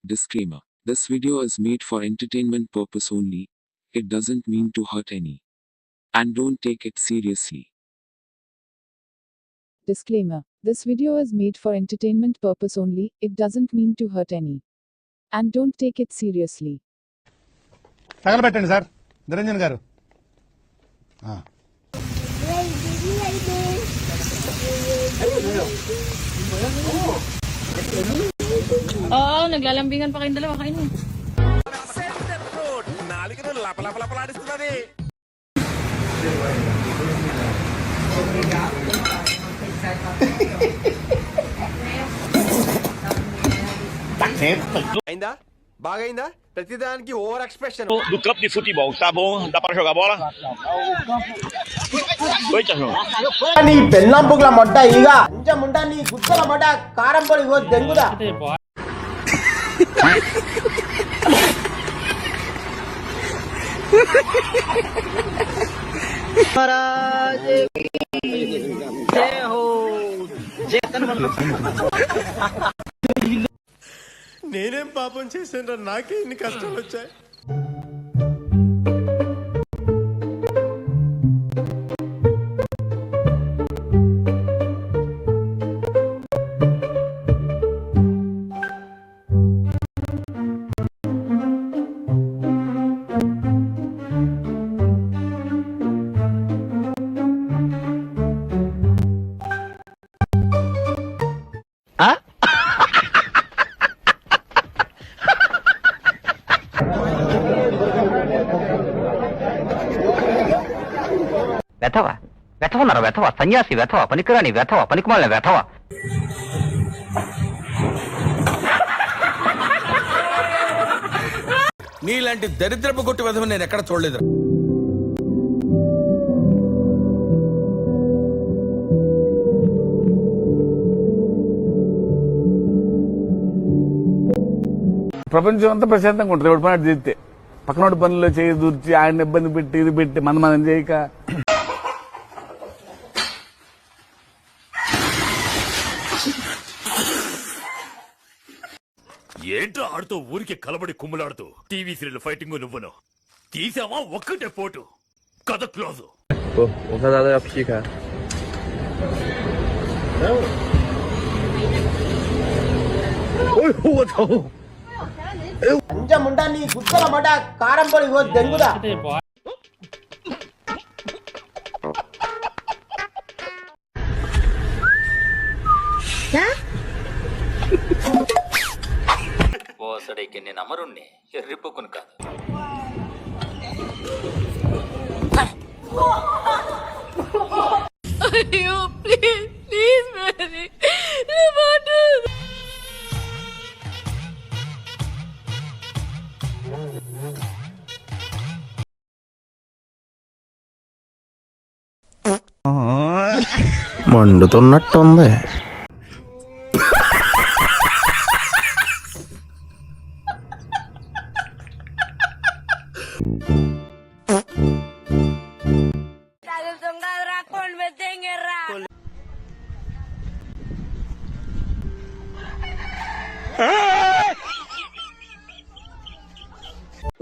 Disclaimer. This video is made for entertainment purpose only. It doesn't mean to hurt any. And don't take it seriously. Disclaimer. This video is made for entertainment purpose only. It doesn't mean to hurt any. And don't take it seriously. తగలబెట్టండి sir Niranjan గారు. Oo, naglalambingan pa kayong dalawa. Kain mo. Ainda? Bagay ప్రతిదానికి over expression. Do campo de futebol, tá bom? Dá para jogar bola? Oi, Tiago. నీ బెల్లం పుగ్ల మొట్ట ఈగ ముండ నీ గుత్తల మొట్ట కారం పొడి ఓ దెంగుదా. నేనేం పాపం చేశాను, నాకే ఇన్ని కష్టాలు వచ్చాయి. వెధవ సన్యాసి వెధవ పనికిరాని వెధవ పనికిమాలిన వెధవ. నీలాంటి దరిద్రపు కొట్టి వెధవ నేను ఎక్కడ చూడలేదు. ప్రపంచం అంతా ప్రశాంతంగా ఉంటుంది ఎవరి పని చేస్తే. పక్కనోడి పనుల్లో చేయి దూర్చి ఆయన ఇబ్బంది పెట్టి ఇది పెట్టి మనం చేయక. ఏంట్రా ఆడుతూ ఊరికి కలబడి కుమ్ములాడుతూ టీవీ సీరియల్ ఫైటింగ్ నువ్వును తీసావా? ఒక్కటే పోటు, కథ క్లోజ్. ముండ నీ గుత్తల మొట్ట కారం పొడి ఓ దెంగుదా. ఓసడికి నేను అమరుణ్ణి, ఎర్రిపోకును కాదు. అయ్యో ప్లీజ్ ప్లీజ్ మేరీ మండుతున్నట్టుంది.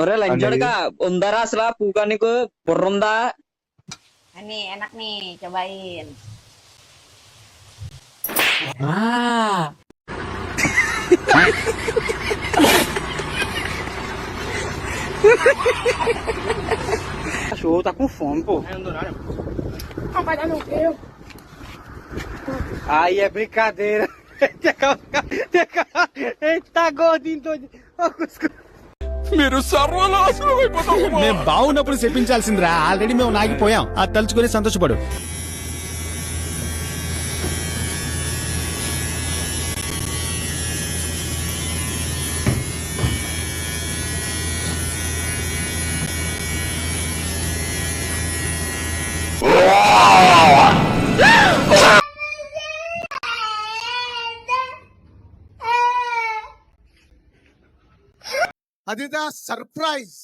Ore lanjut kak, undara setelah bukan itu berunda. Ini enak nih, cobain. Show tak com fome, pô. Aí é brincadeira. Eita gordinho todo. మీరు సర్వనాశనం అయిపోతారు. మేము బాగున్నప్పుడు చెప్పించాల్సిందిరా. ఆల్రెడీ మేము నాగిపోయాం. అది తలుచుకొని సంతోషపడు. అదిదా సర్ప్రైజ్.